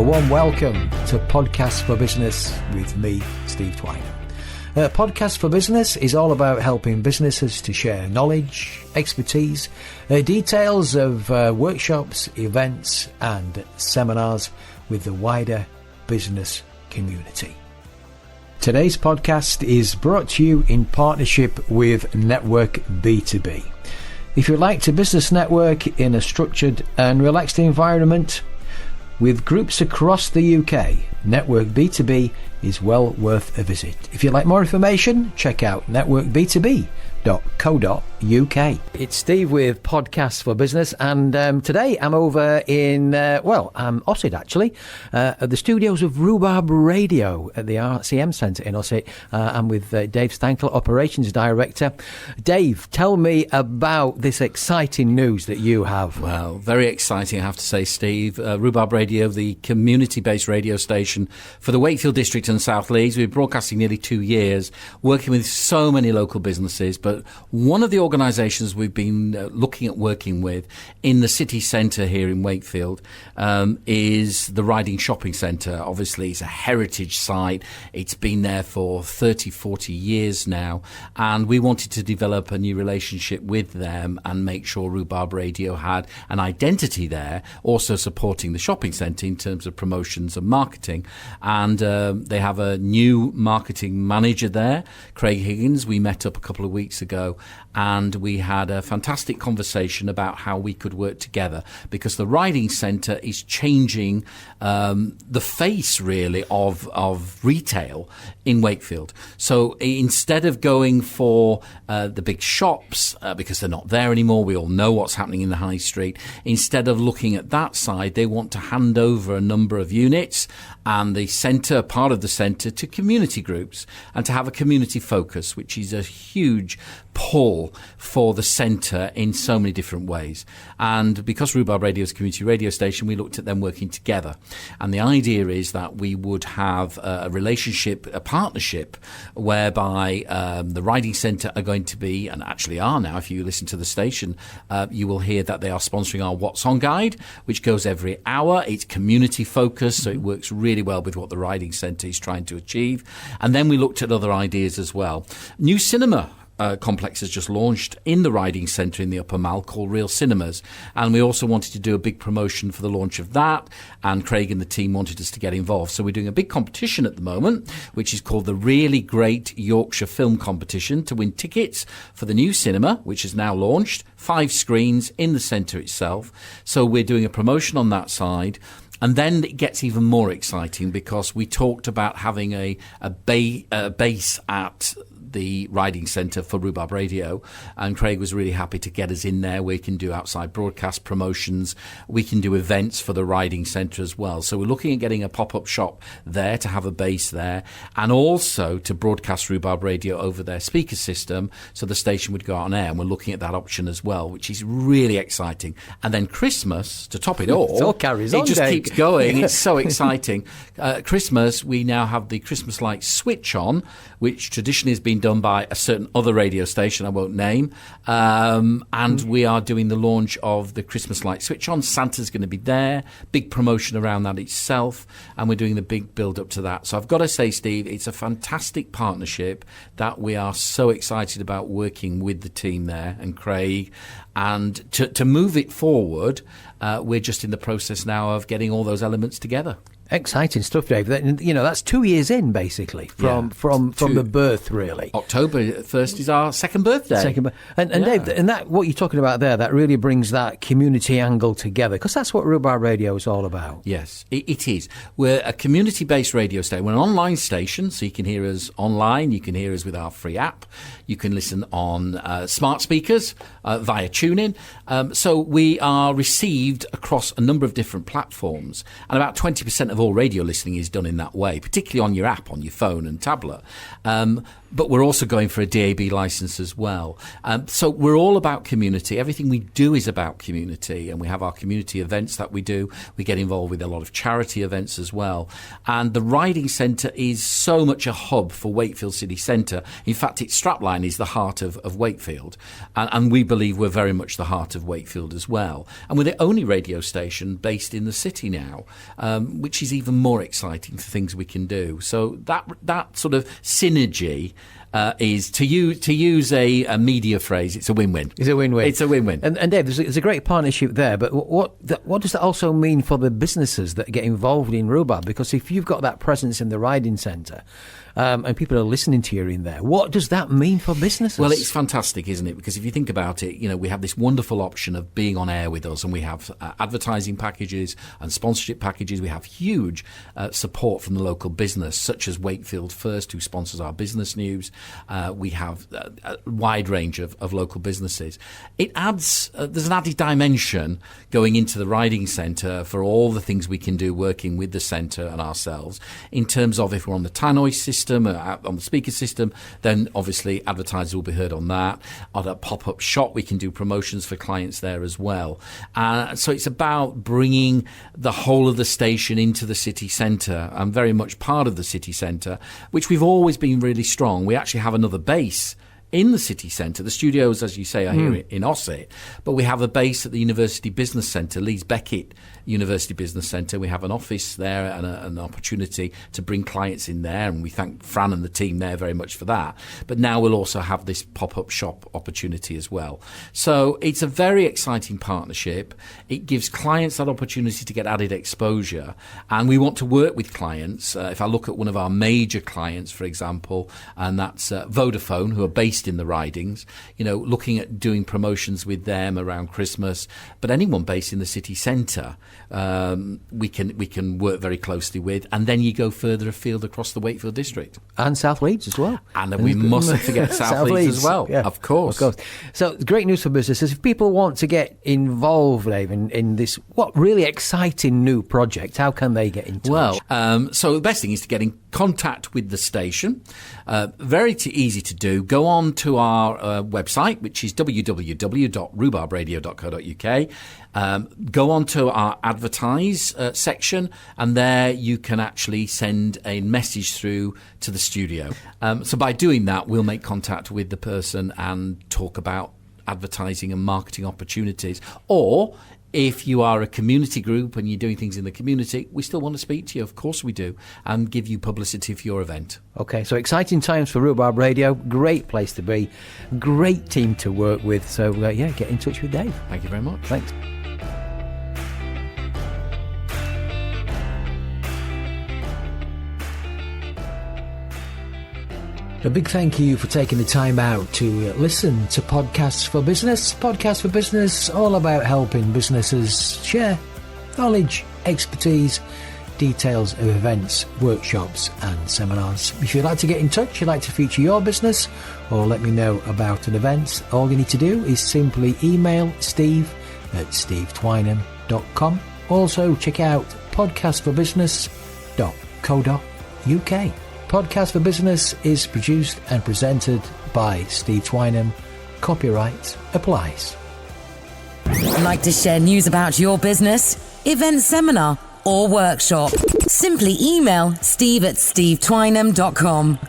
warm welcome to Podcast for Business with me, Steve Twynham. Podcast for Business is all about helping businesses to share knowledge, expertise, details of workshops, events and seminars with the wider business community. Today's podcast is brought to you in partnership with Network B2B. If you'd like to business network in a structured and relaxed environment with groups across the UK, Network B2B is well worth a visit. If you'd like more information, check out networkb2b.co.uk. It's Steve with Podcasts for Business, and today I'm over in, I'm Ossett actually, at the studios of Rhubarb Radio at the RCM Centre in Ossett. I'm with Dave Stanklar, Operations Director. Dave, tell me about this exciting news that you have. Well, very exciting, I have to say, Steve. Rhubarb Radio, the community-based radio station for the Wakefield District and South Leeds. We've been broadcasting nearly 2 years, working with so many local businesses, but one of the organisations we've been looking at working with in the city centre here in Wakefield is the Ridings Shopping Centre. Obviously, it's a heritage site. It's been there for 30, 40 years now, and we wanted to develop a new relationship with them and make sure Rhubarb Radio had an identity there, also supporting the shopping centre in terms of promotions and marketing. And they have a new marketing manager there, Craig Higgins. We met up a couple of weeks ago and we had a fantastic conversation about how we could work together, because the Ridings Centre is changing the face really of retail in Wakefield. So instead of going for the big shops, because they're not there anymore, we all know what's happening in the high street, instead of looking at that side, they want to hand over a number of units and the centre, part of the centre, to community groups and to have a community focus, which is a huge pull for the centre in so many different ways. And because Rhubarb Radio is a community radio station, we looked at them working together. And the idea is that we would have a relationship, a partnership, whereby the Ridings Centre are going to be, and actually are now, if you listen to the station, you will hear that they are sponsoring our What's On guide, which goes every hour. It's community focused, so it works really well with what the Ridings Centre is trying to achieve. And then we looked at other ideas as well. New cinema complex has just launched in the Ridings Centre in the Upper Mall called Real Cinemas, and we also wanted to do a big promotion for the launch of that, and Craig and the team wanted us to get involved. So we're doing a big competition at the moment, which is called the Really Great Yorkshire Film Competition, to win tickets for the new cinema, which is now launched, 5 screens in the centre itself. So we're doing a promotion on that side. And then it gets even more exciting, because we talked about having a base at the Ridings Centre for Rhubarb Radio, and Craig was really happy to get us in there. We can do outside broadcast promotions, we can do events for the Ridings Centre as well. So we're looking at getting a pop-up shop there to have a base there, and also to broadcast Rhubarb Radio over their speaker system, so the station would go out on air, and we're looking at that option as well, which is really exciting. And then Christmas, to top it all carries on, it just Dave. keeps going. It's so exciting. Christmas, we now have the Christmas light switch on, which traditionally has been done by a certain other radio station I won't name, and we are doing the launch of the Christmas light switch on. Santa's going to be there, big promotion around that itself, and we're doing the big build up to that. So I've got to say, Steve, it's a fantastic partnership that we are so excited about working with the team there and Craig, and to move it forward. We're just in the process now of getting all those elements together. Exciting stuff, Dave. That's 2 years in, basically, from the birth, really. October 1st is our second birthday. And Dave, and that what you're talking about there, that really brings that community angle together, because that's what Rhubarb Radio is all about. Yes, it is. We're a community-based radio station. We're an online station, so you can hear us online. You can hear us with our free app. You can listen on smart speakers via TuneIn. So we are received across a number of different platforms, and about 20% of all radio listening is done in that way, particularly on your app, on your phone and tablet. but we're also going for a DAB license as well. So we're all about community. Everything we do is about community, and we have our community events that we do. We get involved with a lot of charity events as well. And the Ridings Centre is so much a hub for Wakefield City Centre. In fact, its strapline is the heart of Wakefield. And we believe we're very much the heart of Wakefield as well. And we're the only radio station based in the city now, which is even more exciting for things we can do. So that sort of synergy is, to use a media phrase, it's a win-win. It's a win-win. It's a win-win. And Dave, there's a great partnership there, but what does that also mean for the businesses that get involved in Rhubarb? Because if you've got that presence in the Riding Centre, and people are listening to you in there, what does that mean for businesses? Well, it's fantastic, isn't it? Because if you think about it, we have this wonderful option of being on air with us, and we have advertising packages and sponsorship packages. We have huge support from the local business, such as Wakefield First, who sponsors our business news. We have a wide range of local businesses. It adds, there's an added dimension going into the Riding Centre for all the things we can do working with the centre and ourselves, in terms of if we're on the tannoy system, on the speaker system, then obviously advertisers will be heard on that. On a pop-up shop, we can do promotions for clients there as well. So it's about bringing the whole of the station into the city centre. I'm very much part of the city centre, which we've always been really strong. We actually have another base in the city centre. The studios, as you say, are here in Ossett, but we have a base at the University Business Centre, Leeds Beckett University Business Centre. We have an office there and an opportunity to bring clients in there, and we thank Fran and the team there very much for that. But now we'll also have this pop-up shop opportunity as well. So it's a very exciting partnership. It gives clients that opportunity to get added exposure, and we want to work with clients. If I look at one of our major clients, for example, and that's Vodafone, who are based in the Ridings, looking at doing promotions with them around Christmas. But anyone based in the city centre, we can work very closely with, and then you go further afield across the Wakefield district and South Leeds as well. And we mustn't forget South Leeds as well. Yeah, of course. So great news for businesses. If people want to get involved, Dave, in this really exciting new project, how can they get in touch? Well, so the best thing is to get in contact with the station. Very easy to do. Go on to our website, which is www.rhubarbradio.co.uk. Go on to our advertise section, and there you can actually send a message through to the studio. So by doing that, we'll make contact with the person and talk about advertising and marketing opportunities. Or if you are a community group and you're doing things in the community, we still want to speak to you. Of course we do, and give you publicity for your event. Okay, so exciting times for Rhubarb Radio. Great place to be. Great team to work with. So, get in touch with Dave. Thank you very much. Thanks. A big thank you for taking the time out to listen to Podcasts for Business. Podcasts for Business, all about helping businesses share knowledge, expertise, details of events, workshops and seminars. If you'd like to get in touch, you'd like to feature your business or let me know about an event, all you need to do is simply email steve@stevetwynham.com. Also check out podcastforbusiness.co.uk. Podcast for Business is produced and presented by Steve Twynham. Copyright applies. Like to share news about your business, event, seminar or workshop? Simply email steve@stevetwynham.com.